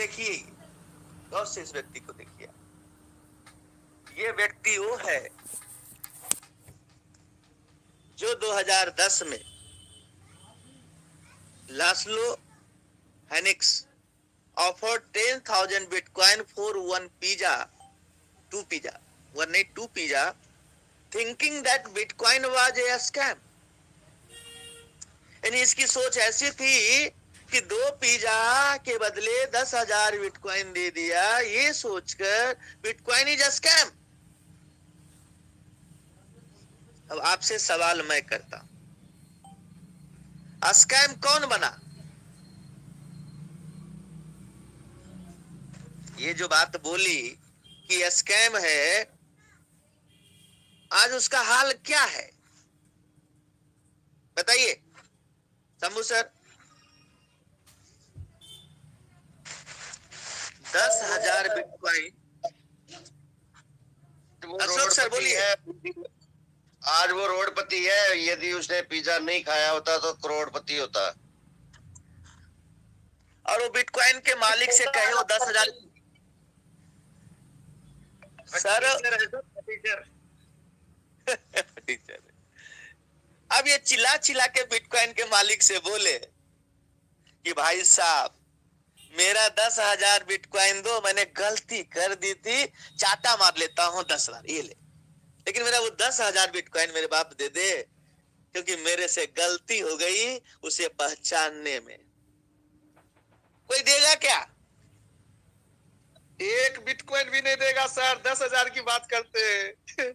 देखिए, गौर से इस व्यक्ति को देखिए। ये व्यक्ति वो है जो 2010 में Laslo हेनिक्स offered 10,000 Bitcoin for one pizza, two pizza, one नहीं two pizza, thinking that Bitcoin was a scam. यानी इसकी सोच ऐसी थी कि 2 पिज्जा के बदले 10,000 बिटकॉइन दे दिया, ये सोचकर बिटकॉइन इज अ स्कैम। अब आपसे सवाल मैं करता हूं, स्कैम कौन बना? ये जो बात बोली कि स्कैम है, आज उसका हाल क्या है बताइए Shambhu sir. 10,000 bitcoin. Ashok sir बोलिए। आज वो रोडपति है, यदि उसने पिज्जा नहीं खाया होता तो करोड़पति होता। और वो बिटकॉइन के मालिक से कहे वो 10,000 सर अब ये चिल्ला चिल्ला के बिटकॉइन के मालिक से बोले कि भाई साहब मेरा 10,000 बिटकॉइन दो, मैंने गलती कर दी थी, चाटा मार लेता हूं 10,000 ये ले, लेकिन मेरा वो 10,000 बिटकॉइन मेरे बाप दे दे, क्योंकि मेरे से गलती हो गई उसे पहचानने में। कोई देगा क्या? एक बिटकॉइन भी नहीं देगा सर। 10,000 की बात करते हैं।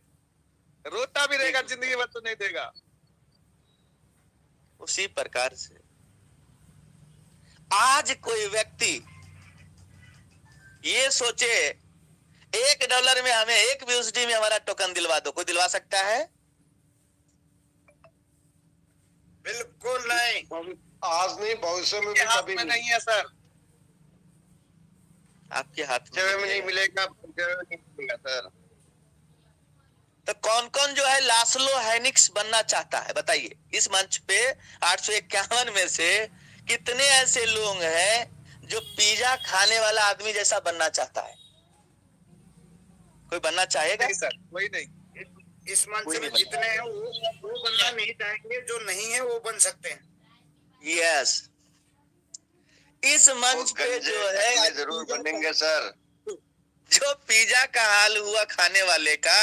रोता भी रहेगा जिंदगी भर तो नहीं देगा। उसी प्रकार से आज कोई व्यक्ति ये सोचे $1 में हमें 1 BUSD में हमारा टोकन दिलवा दो, कोई दिलवा सकता है? बिल्कुल नहीं। आज नहीं, भविष्य में भी कभी नहीं है सर। आपके हाथ में नहीं मिलेगा, नहीं मिलेगा सर। तो कौन कौन जो है लास्लो हेनिक्स बनना चाहता है बताइए? इस मंच पे 851 में से कितने ऐसे लोग हैं जो पिज्जा खाने वाला आदमी जैसा बनना चाहता है? कोई बनना चाहेगा? नहीं सर, कोई नहीं। इस मंच में जितने हैं वो बनना नहीं चाहेंगे, जो नहीं है वो बन सकते हैं। यस, इस मंच पे जो है जरूर बनेंगे सर। जो पिज्जा का हाल हुआ खाने वाले का,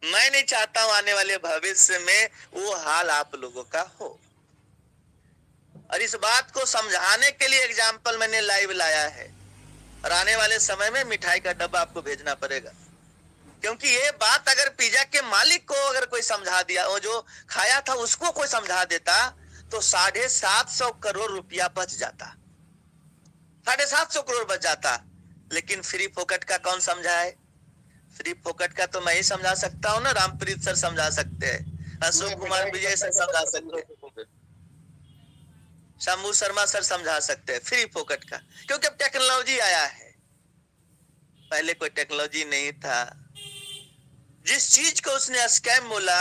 मैं नहीं चाहता हूं आने वाले भविष्य में वो हाल आप लोगों का हो। और इस बात को समझाने के लिए एग्जाम्पल मैंने लाइव लाया है, और आने वाले समय में मिठाई का डब्बा आपको भेजना पड़ेगा, क्योंकि ये बात अगर पिज्जा के मालिक को अगर कोई समझा दिया, वो जो खाया था उसको कोई समझा देता, तो 750 करोड़ रुपया बच जाता, 750 करोड़ बच जाता। लेकिन फ्री फोकट का कौन समझाए? फ्री फोकट का तो मैं ही समझा सकता हूँ ना, रामप्रीत सर समझा सकते हैं, अशोक कुमार विजय सर समझा सकते हैं, शंभू शर्मा सर समझा सकते हैं फ्री फोकट का, क्योंकि अब टेक्नोलॉजी आया है, पहले कोई टेक्नोलॉजी नहीं था। जिस चीज को उसने स्कैम बोला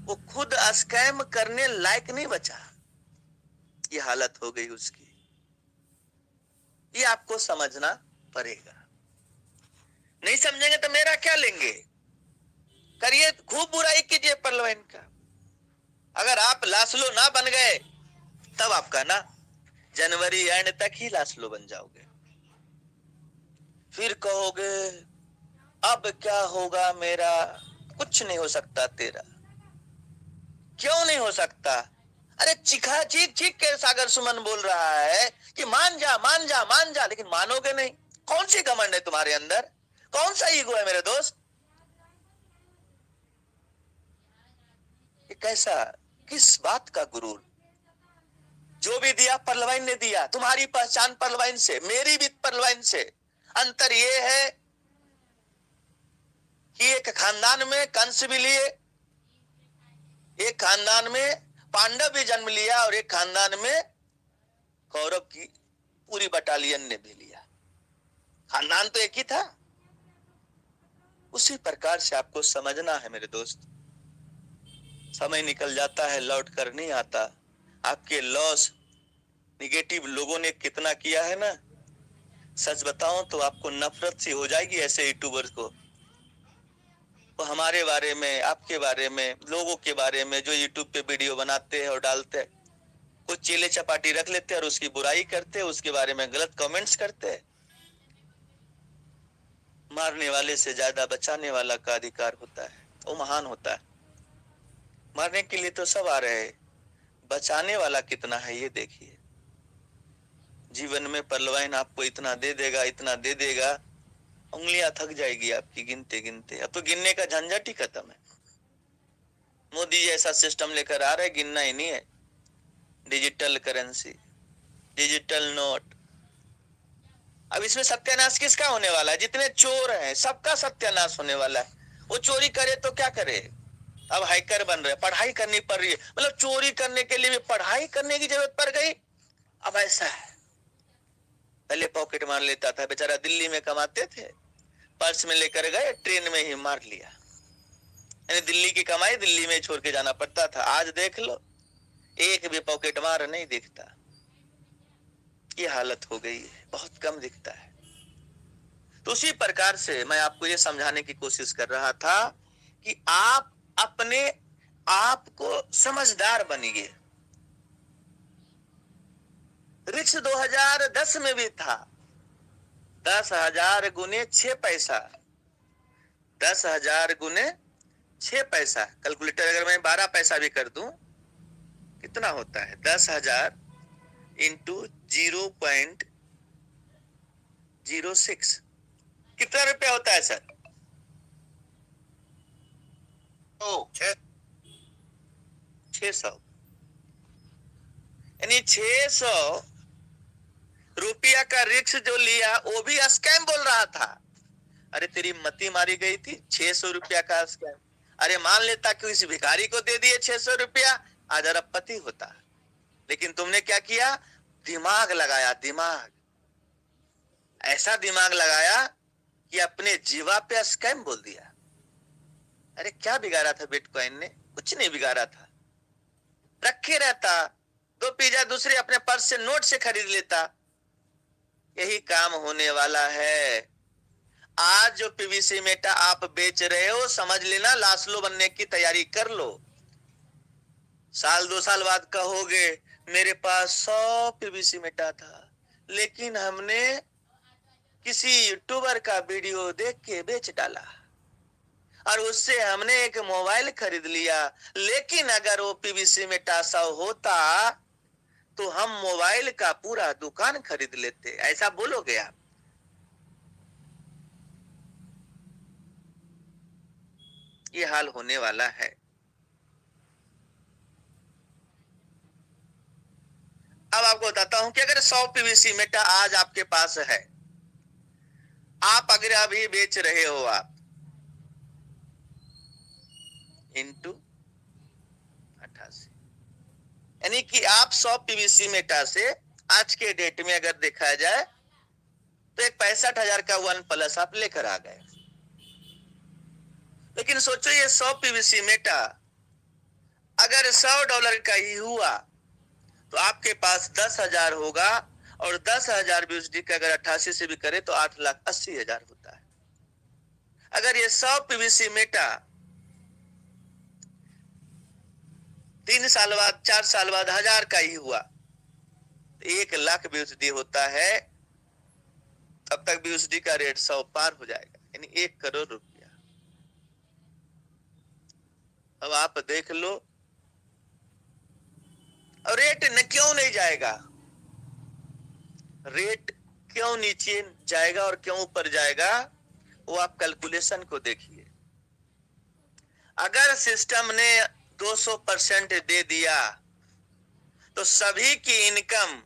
वो खुद स्कैम करने लायक नहीं बचा, ये हालत हो गई उसकी। ये आपको समझना पड़ेगा, नहीं समझेंगे तो मेरा क्या लेंगे? करिए, खूब बुराई कीजिए परलवाइन का। अगर आप लास्लो ना बन गए तब आपका ना जनवरी एंड तक ही लास्लो बन जाओगे, फिर कहोगे अब क्या होगा मेरा, कुछ नहीं हो सकता तेरा। क्यों नहीं हो सकता? अरे चिखा चीख चीख के सागर सुमन बोल रहा है कि मान जा मान जा मान जा, लेकिन मानोगे नहीं। कौन सी घमंड है तुम्हारे अंदर? कौन सा ईगो है मेरे दोस्त? ये कैसा, किस बात का गुरूर? जो भी दिया परलवाइन ने दिया, तुम्हारी पहचान परलवाइन से, मेरी भी परलवाइन से। अंतर ये है कि एक खानदान में कंस भी लिए, एक खानदान में पांडव भी जन्म लिया, और एक खानदान में कौरव की पूरी बटालियन ने भी लिया। खानदान तो एक ही था। उसी प्रकार से आपको समझना है मेरे दोस्त। समय निकल जाता है, लौट कर नहीं आता। आपके लॉस निगेटिव लोगों ने कितना किया है ना, सच बताऊं तो आपको नफरत सी हो जाएगी ऐसे यूट्यूबर्स को। वो हमारे बारे में, आपके बारे में, लोगों के बारे में जो यूट्यूब पे वीडियो बनाते हैं और डालते हैं, कुछ चीले चपाटी रख लेते हैं और उसकी बुराई करते हैं, उसके बारे में गलत कमेंट्स करते हैं। मारने वाले से ज्यादा बचाने वाला का अधिकार होता है, वो महान होता है। मारने के लिए तो सब आ रहे हैं, बचाने वाला कितना है ये देखिए। जीवन में परलवाइन आपको इतना दे देगा, इतना दे देगा, उंगलियां थक जाएगी आपकी गिनते गिनते। अब तो गिनने का झंझट ही खत्म है। मोदी जी ऐसा सिस्टम लेकर आ रहे, गिनना ही नहीं है। Digital currency, digital note. अब इसमें सत्यानाश किसका होने वाला है? जितने चोर हैं सबका सत्यानाश होने वाला है। वो चोरी करे तो क्या करे? अब हैकर बन रहे, पढ़ाई करनी पड़ रही है। मतलब चोरी करने के लिए भी पढ़ाई करने की जरूरत पड़ गई। अब ऐसा है, पहले पॉकेट मार लेता था बेचारा, दिल्ली में कमाते थे, पर्स में लेकर गए, ट्रेन में ही मार लिया। यानी दिल्ली की कमाई दिल्ली में छोड़ के जाना पड़ता था। आज देख लो, एक भी पॉकेट मार नहीं दिखता। ये हालत हो गई है, बहुत कम दिखता है। तो उसी प्रकार से मैं आपको ये समझाने की कोशिश कर रहा था कि आप अपने आप को समझदार बनिए। रिक्स 2010 में भी था 10,000 गुने 6 पैसा। 10,000 गुने 6 पैसा। कैलकुलेटर अगर मैं 12 पैसा भी कर दूं कितना होता है? 10,000 इंटू 0.06 कितना रुपया होता है सर? 600। यानी 600 रुपया का रिक्स जो लिया वो भी स्कैम बोल रहा था। अरे तेरी मती मारी गई थी, 600 रुपया का स्कैम। अरे मान लेता कि इस भिखारी को दे दिए 600 रुपया, आज अरबपति होता। लेकिन तुमने क्या किया? दिमाग लगाया, दिमाग। ऐसा दिमाग लगाया कि अपने जीवा पे स्कैम बोल दिया। अरे क्या बिगाड़ा था बिटकॉइन ने? कुछ नहीं बिगाड़ा था। रखे रहता, 2 पिज्जा दूसरे अपने पर्स से नोट से खरीद लेता। यही काम होने वाला है। आज जो पीवीसी मेटा आप बेच रहे हो, समझ लेना लास्लो बनने की तैयारी कर लो। साल 2 साल बाद कहोगे मेरे पास 100 पीवीसी मेटा था, लेकिन हमने किसी यूट्यूबर का वीडियो देख के बेच डाला और उससे हमने एक मोबाइल खरीद लिया। लेकिन अगर वो पीवीसी मेटा 100 होता तो हम मोबाइल का पूरा दुकान खरीद लेते। ऐसा बोलोगे आप? ये हाल होने वाला है। अब आपको बताता हूं कि अगर 100 पीवीसी मेटा आज आपके पास है, आप अगर अभी बेच रहे हो आप इंटू 88, यानी कि आप 100 पीवीसी मेटा से आज के डेट में अगर देखा जाए तो एक 65,000 का OnePlus आप लेकर आ गए। लेकिन सोचो ये 100 पीवीसी मेटा अगर $100 का ही हुआ तो आपके पास 10,000 होगा, और 10,000 BUSD का अगर 88 से भी करे तो 8,80,000 होता है। अगर ये 100 पीवीसी मेटा 3 साल बाद, 4 साल बाद 1,000 का ही हुआ, 1,00,000 BUSD होता है। तब तक BUSD का रेट 100 पार हो जाएगा, यानी 1 करोड़ रुपया। अब आप देख लो, और रेट न क्यों नहीं जाएगा? रेट क्यों नीचे जाएगा और क्यों ऊपर जाएगा? वो आप कैलकुलेशन को देखिए। अगर सिस्टम ने 200% दे दिया तो सभी की इनकम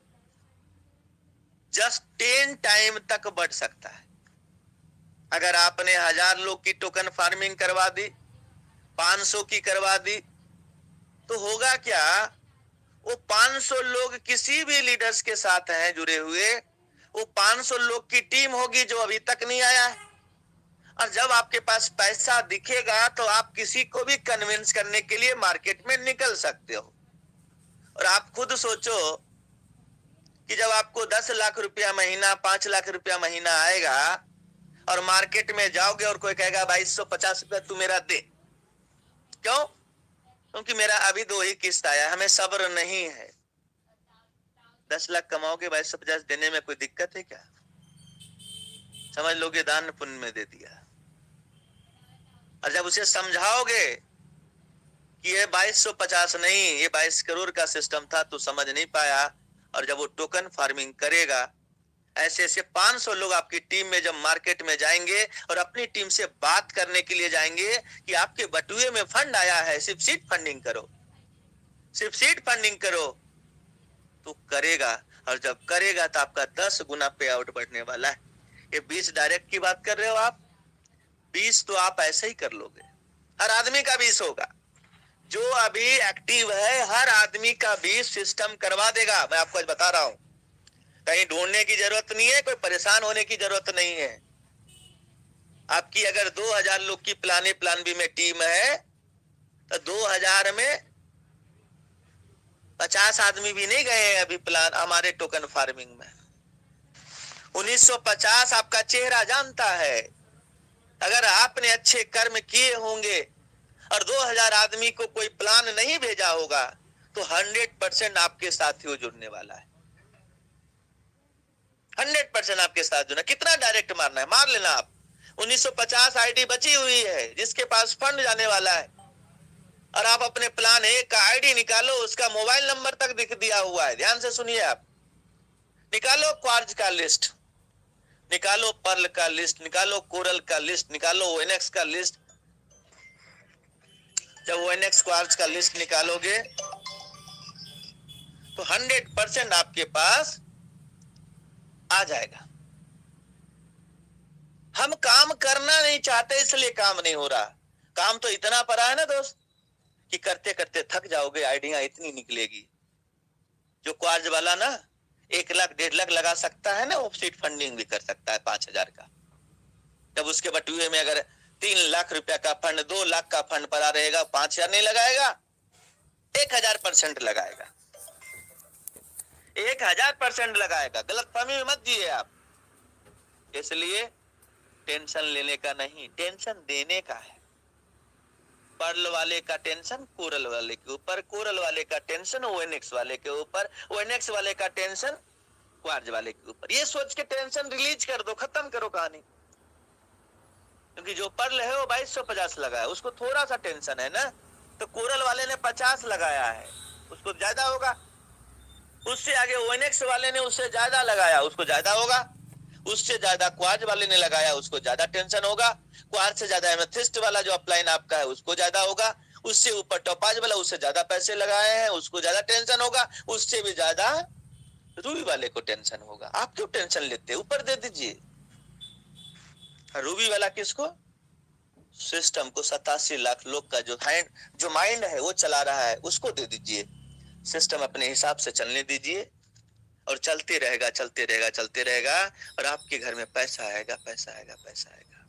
जस्ट 10 टाइम तक बढ़ सकता है। अगर आपने 1,000 लोग की टोकन फार्मिंग करवा दी, 500 की करवा दी, तो होगा क्या? वो 500 लोग किसी भी लीडर्स के साथ हैं जुड़े हुए, वो 500 लोग की टीम होगी जो अभी तक नहीं आया है। और जब आपके पास पैसा दिखेगा तो आप किसी को भी कन्विंस करने के लिए मार्केट में निकल सकते हो। और आप खुद सोचो कि जब आपको 10 लाख रुपया महीना, 5 लाख रुपया महीना आएगा और मार्केट में जाओगे और कोई कहेगा 2250 रुपया तू मेरा दे, क्यों? क्योंकि मेरा अभी 2 ही किस्त आया, हमें सब्र नहीं है। 10 लाख कमाओगे, 2250 देने में कोई दिक्कत है क्या? समझ लोगे दान पुण्य में दे दिया। और जब उसे समझाओगे कि ये 2250 नहीं, ये 22 करोड़ का सिस्टम था, तू समझ नहीं पाया, और जब वो टोकन फार्मिंग करेगा, ऐसे ऐसे 500 लोग आपकी टीम में जब मार्केट में जाएंगे और अपनी टीम से बात करने के लिए जाएंगे कि आपके बटुए में फंड आया है, सिर्फ सीड फंडिंग करो, सिर्फ सीड फंडिंग करो, तो करेगा। और जब करेगा तो आपका 10 गुना पे आउट बढ़ने वाला है। ये 20 डायरेक्ट की बात कर रहे हो आप, 20 तो आप ऐसे ही कर लोगे। हर आदमी का 20 होगा, जो अभी एक्टिव है हर आदमी का 20 सिस्टम करवा देगा। मैं आपको आज बता रहा हूं, कहीं ढूंढने की जरूरत नहीं है, कोई परेशान होने की जरूरत नहीं है। आपकी अगर 2000 लोग की प्लान बी में टीम है तो 2000 में 50 आदमी भी नहीं गए हैं अभी प्लान हमारे टोकन फार्मिंग में। 1950 आपका चेहरा जानता है। अगर आपने अच्छे कर्म किए होंगे और 2000 आदमी को कोई प्लान नहीं भेजा होगा तो 100% आपके साथ ही जुड़ने वाला है। 100% आपके साथ जुड़ना। कितना डायरेक्ट मारना है, मार लेना आप। 1950 आईडी बची हुई है जिसके पास फंड जाने वाला है, और आप अपने प्लान ए का आईडी निकालो, उसका मोबाइल नंबर तक दिख दिया हुआ है। ध्यान से सुनिए, आप निकालो क्वार्ज का लिस्ट, निकालो पर्ल का लिस्ट, निकालो कोरल का लिस्ट, निकालो ओएनएक्स का लिस्ट। जब ओएनएक्स क्वार्ज का लिस्ट निकालोगे तो 100% आपके पास आ जाएगा। हम काम करना नहीं चाहते इसलिए काम नहीं हो रहा। काम तो इतना पड़ा है ना दोस्त कि करते करते थक जाओगे। आइडिया इतनी निकलेगी। जो क्वार्ज वाला ना 1 लाख 1.5 लाख लगा सकता है ना, वो सीट फंडिंग भी कर सकता है 5000 का। जब उसके बटुए में अगर 3 लाख रुपया का फंड, 2 लाख का फंड पड़ा रहेगा, 5000 नहीं लगाएगा, 1000% लगाएगा, 1000% लगाएगा। गलत फहमी में मत जिए आप। इसलिए टेंशन लेने का नहीं, टेंशन देने का है। पर्ल वाले का टेंशन कोरल वाले के ऊपर, कोरल वाले का टेंशन ओएनएक्स वाले के ऊपर, ओएनएक्स वाले का टेंशन क्वार्ज वाले के ऊपर। ये सोच के टेंशन रिलीज कर दो, खत्म करो कहानी। क्योंकि जो पर्ल है वो 2250 लगाया, उसको थोड़ा सा टेंशन है ना, तो कोरल वाले ने 50 लगाया है, उसको ज्यादा होगा। उससे आगे ओएनएक्स वाले ने उससे ज्यादा लगाया, उसको ज्यादा होगा। उससे ज्यादा क्वार्ज वाले ने लगाया, उसको ज्यादा टेंशन होगा। क्वार्ज से ज्यादा एमेथिस्ट वाला जो अपलाइन आपका है उसको ज्यादा होगा। उससे ऊपर टोपाज वाला, उससे ज्यादा पैसे लगाए हैं, उसको ज्यादा टेंशन होगा। उससे भी ज्यादा रूबी वाले को टेंशन होगा। आप क्यों टेंशन लेते, ऊपर दे दीजिए। रूबी वाला किसको? सिस्टम को 87 लाख लोग का जो माइंड है वो चला रहा है, उसको दे दीजिए। सिस्टम अपने हिसाब से चलने दीजिए और चलते रहेगा, चलते रहेगा, चलते रहेगा, और आपके घर में पैसा आएगा, पैसा आएगा, पैसा आएगा।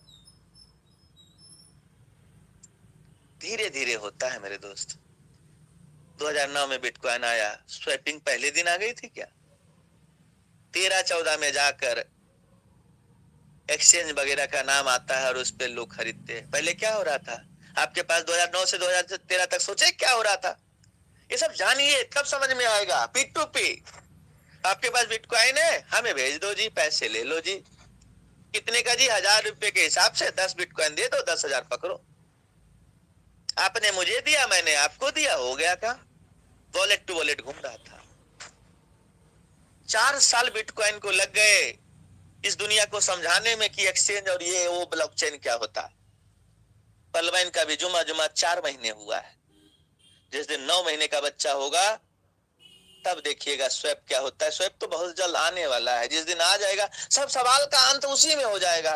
धीरे धीरे होता है मेरे दोस्त। 2009 में बिटकॉइन आया, स्वैपिंग पहले दिन आ गई थी क्या? 13-14 में जाकर एक्सचेंज वगैरह का नाम आता है और उस पर लोग खरीदते हैं। पहले क्या हो रहा था आपके पास? 2009 से 2013 तक सोचे क्या हो रहा था? ये सब जानिए, तब समझ में आएगा। Peak to peak. आपके पास बिटकॉइन है, हमें भेज दो जी, पैसे ले लो जी। कितने का जी? 1000 रुपए के हिसाब से 10 बिटकॉइन दे दो, 10,000 पकड़ो। आपने मुझे दिया, मैंने आपको दिया, हो गया का वॉलेट टू वॉलेट घूम रहा था। 4 साल बिटकॉइन को लग गए इस दुनिया को समझाने में कि एक्सचेंज और ये वो ब्लॉकचेन क्या होता। पर्लवाइन का भी जुमा 4 महीने हुआ है। जिस दिन 9 महीने का बच्चा होगा तब देखिएगा स्वैप क्या होता है। स्वैप तो बहुत जल्द आने वाला है। जिस दिन आ जाएगा सब सवाल का अंत उसी में हो जाएगा।